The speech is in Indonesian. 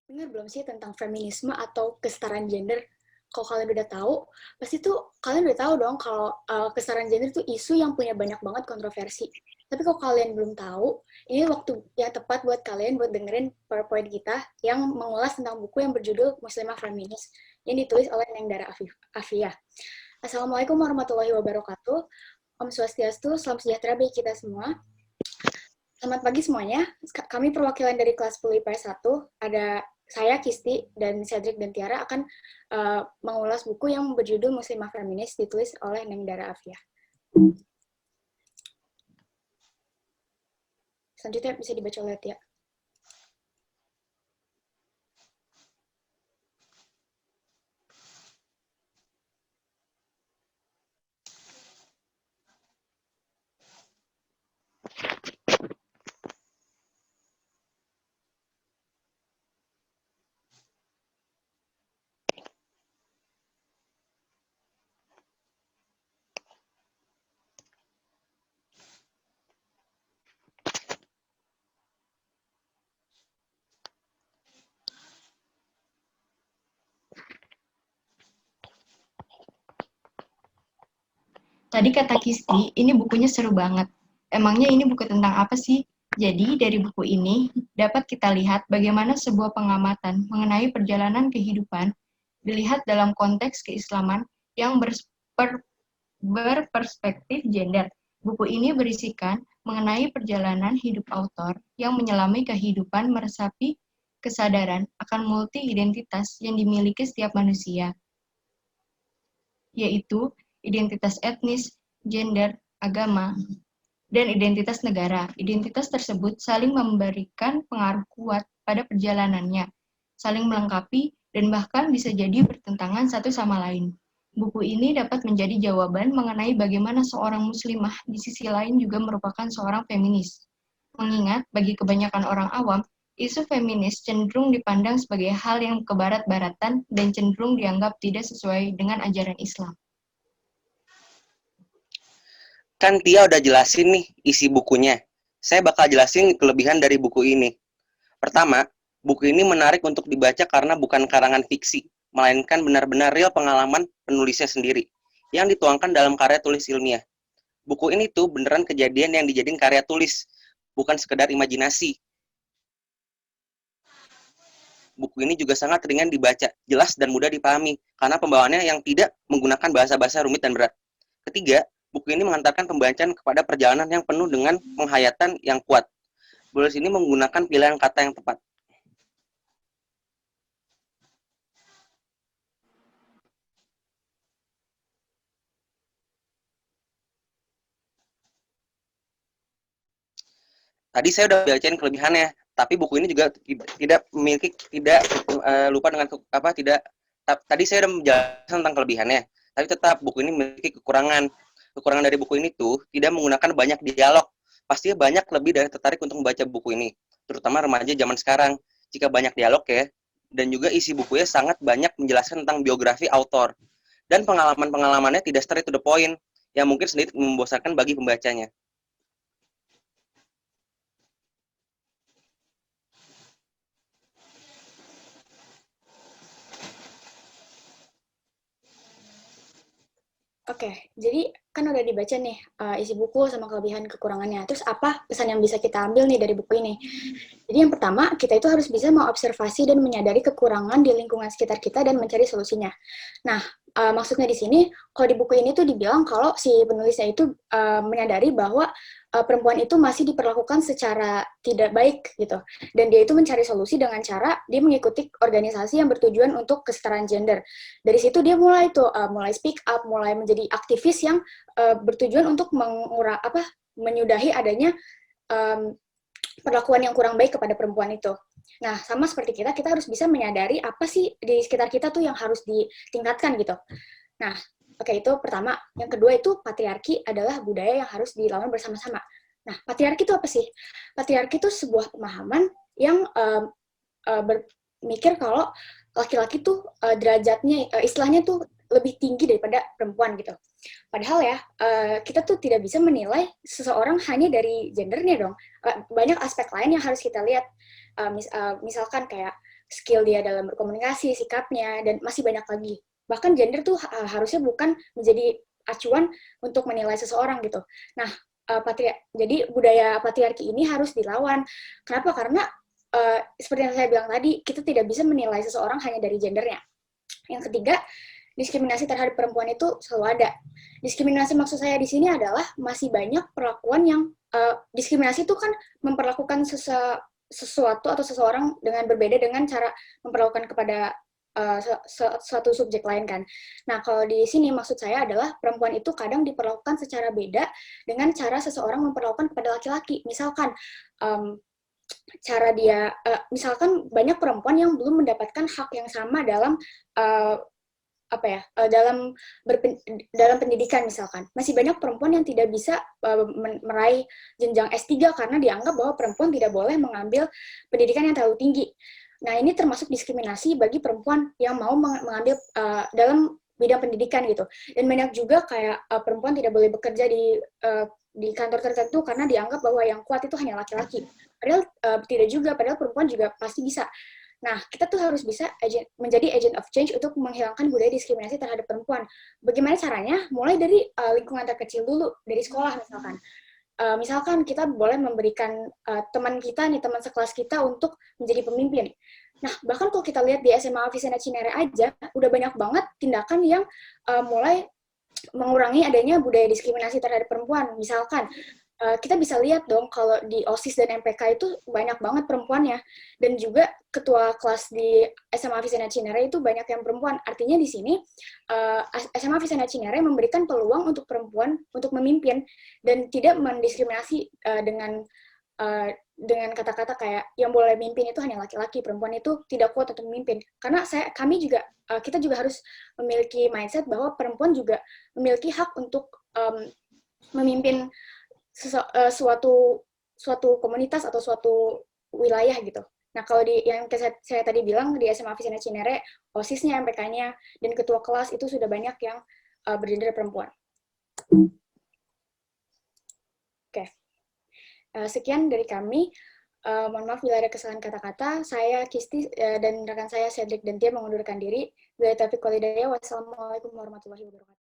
Dengar belum sih tentang feminisme atau kesetaraan gender? Kalau kalian udah tahu, pasti tuh kalian udah tahu dong kalau kesetaraan gender itu isu yang punya banyak banget kontroversi. Tapi kalau kalian belum tahu, ini waktu yang tepat buat kalian buat dengerin PowerPoint kita yang mengulas tentang buku yang berjudul Muslimah Feminis yang ditulis oleh Neng Dara Afiyah. Assalamualaikum warahmatullahi wabarakatuh. Om Swastiastu, salam sejahtera bagi kita semua. Selamat pagi semuanya. Kami perwakilan dari kelas 10 IPS 1. Ada saya, Kisti, dan Cedric dan Tiara akan mengulas buku yang berjudul Muslimah Feminis ditulis oleh Neng Dara Afia. Selanjutnya bisa dibaca oleh Tia. Tadi kata Kisti, ini bukunya seru banget. Emangnya ini buku tentang apa sih? Jadi, dari buku ini dapat kita lihat bagaimana sebuah pengamatan mengenai perjalanan kehidupan dilihat dalam konteks keislaman yang berperspektif gender. Buku ini berisikan mengenai perjalanan hidup autor yang menyelami kehidupan meresapi kesadaran akan multi-identitas yang dimiliki setiap manusia, yaitu identitas etnis, gender, agama, dan identitas negara. Identitas tersebut saling memberikan pengaruh kuat pada perjalanannya, saling melengkapi, dan bahkan bisa jadi bertentangan satu sama lain. Buku ini dapat menjadi jawaban mengenai bagaimana seorang muslimah di sisi lain juga merupakan seorang feminis. Mengingat bagi kebanyakan orang awam, isu feminis cenderung dipandang sebagai hal yang kebarat-baratan dan cenderung dianggap tidak sesuai dengan ajaran Islam. Kan Tia udah jelasin nih isi bukunya. Saya bakal jelasin kelebihan dari buku ini. Pertama, buku ini menarik untuk dibaca karena bukan karangan fiksi, melainkan benar-benar real pengalaman penulisnya sendiri, yang dituangkan dalam karya tulis ilmiah. Buku ini tuh beneran kejadian yang dijadiin karya tulis, bukan sekedar imajinasi. Buku ini juga sangat ringan dibaca, jelas dan mudah dipahami, karena pembawaannya yang tidak menggunakan bahasa-bahasa rumit dan berat. Ketiga, buku ini mengantarkan pembacaan kepada perjalanan yang penuh dengan penghayatan yang kuat. Penulis ini menggunakan pilihan kata yang tepat. Tadi saya udah bacain kelebihannya, tapi buku ini juga tidak memiliki lupa dengan tadi saya udah menjelaskan tentang kelebihannya, tapi tetap buku ini memiliki kekurangan. Kekurangan dari buku ini tuh tidak menggunakan banyak dialog. Pastinya banyak lebih dari tertarik untuk membaca buku ini, terutama remaja zaman sekarang. Jika banyak dialog ya, dan juga isi bukunya sangat banyak menjelaskan tentang biografi autor dan pengalaman-pengalamannya tidak straight to the point, yang mungkin sedikit membosankan bagi pembacanya. Oke, jadi kan udah dibaca nih isi buku sama kelebihan kekurangannya. Terus apa pesan yang bisa kita ambil nih dari buku ini? Jadi yang pertama, kita itu harus bisa mengobservasi dan menyadari kekurangan di lingkungan sekitar kita dan mencari solusinya. Nah, maksudnya di sini, kalau di buku ini tuh dibilang kalau si penulisnya itu menyadari bahwa perempuan itu masih diperlakukan secara tidak baik gitu. Dan dia itu mencari solusi dengan cara dia mengikuti organisasi yang bertujuan untuk kesetaraan gender. Dari situ dia mulai tuh mulai speak up, mulai menjadi aktivis yang bertujuan untuk menyudahi adanya perlakuan yang kurang baik kepada perempuan itu. Nah, sama seperti kita harus bisa menyadari apa sih di sekitar kita tuh yang harus ditingkatkan gitu. Nah, oke, itu pertama. Yang kedua itu patriarki adalah budaya yang harus dilawan bersama-sama. Nah, patriarki itu apa sih? Patriarki itu sebuah pemahaman yang berpikir kalau laki-laki tuh derajatnya, istilahnya tuh lebih tinggi daripada perempuan gitu. Padahal ya, kita tuh tidak bisa menilai seseorang hanya dari gendernya dong. Banyak aspek lain yang harus kita lihat. Misalkan kayak skill dia dalam berkomunikasi, sikapnya, dan masih banyak lagi. Bahkan gender tuh harusnya bukan menjadi acuan untuk menilai seseorang gitu. Nah, jadi budaya patriarki ini harus dilawan. Kenapa? Karena seperti yang saya bilang tadi, kita tidak bisa menilai seseorang hanya dari gendernya. Yang ketiga, diskriminasi terhadap perempuan itu selalu ada. Diskriminasi maksud saya di sini adalah masih banyak perlakuan yang diskriminasi itu kan memperlakukan sesuatu atau seseorang dengan berbeda dengan cara memperlakukan kepada suatu subjek lain kan. Nah, kalau di sini maksud saya adalah perempuan itu kadang diperlakukan secara beda dengan cara seseorang memperlakukan kepada laki-laki. Misalkan cara dia, misalkan banyak perempuan yang belum mendapatkan hak yang sama dalam dalam pendidikan misalkan. Masih banyak perempuan yang tidak bisa meraih jenjang S3 karena dianggap bahwa perempuan tidak boleh mengambil pendidikan yang terlalu tinggi. Nah, ini termasuk diskriminasi bagi perempuan yang mau mengambil dalam bidang pendidikan gitu. Dan banyak juga kayak perempuan tidak boleh bekerja di kantor tertentu karena dianggap bahwa yang kuat itu hanya laki-laki. Padahal tidak juga, padahal perempuan juga pasti bisa. Nah, kita tuh harus bisa menjadi agent of change untuk menghilangkan budaya diskriminasi terhadap perempuan. Bagaimana caranya? Mulai dari lingkungan terkecil dulu, dari sekolah misalkan. Misalkan kita boleh memberikan teman kita nih, teman sekelas kita untuk menjadi pemimpin. Nah, bahkan kalau kita lihat di SMA Avicenna Cinere aja, udah banyak banget tindakan yang mulai mengurangi adanya budaya diskriminasi terhadap perempuan. Misalkan, kita bisa lihat dong kalau di OSIS dan MPK itu banyak banget perempuannya. Dan juga ketua kelas di SMA Avicenna Cinere itu banyak yang perempuan. Artinya di sini SMA Avicenna Cinere memberikan peluang untuk perempuan untuk memimpin dan tidak mendiskriminasi dengan kata-kata kayak yang boleh mimpin itu hanya laki-laki, perempuan itu tidak kuat untuk memimpin. Karena kita juga harus memiliki mindset bahwa perempuan juga memiliki hak untuk memimpin suatu komunitas atau suatu wilayah gitu. Nah, kalau yang saya tadi bilang di SMA Avicenna Cinere, OSIS-nya, MPK-nya, dan ketua kelas itu sudah banyak yang bergender perempuan. Oke. Sekian dari kami. Mohon maaf bila ada kesalahan kata-kata. Saya Kisti dan rekan saya Cedric dan Tia mengundurkan diri. Wassalamualaikum warahmatullahi wabarakatuh.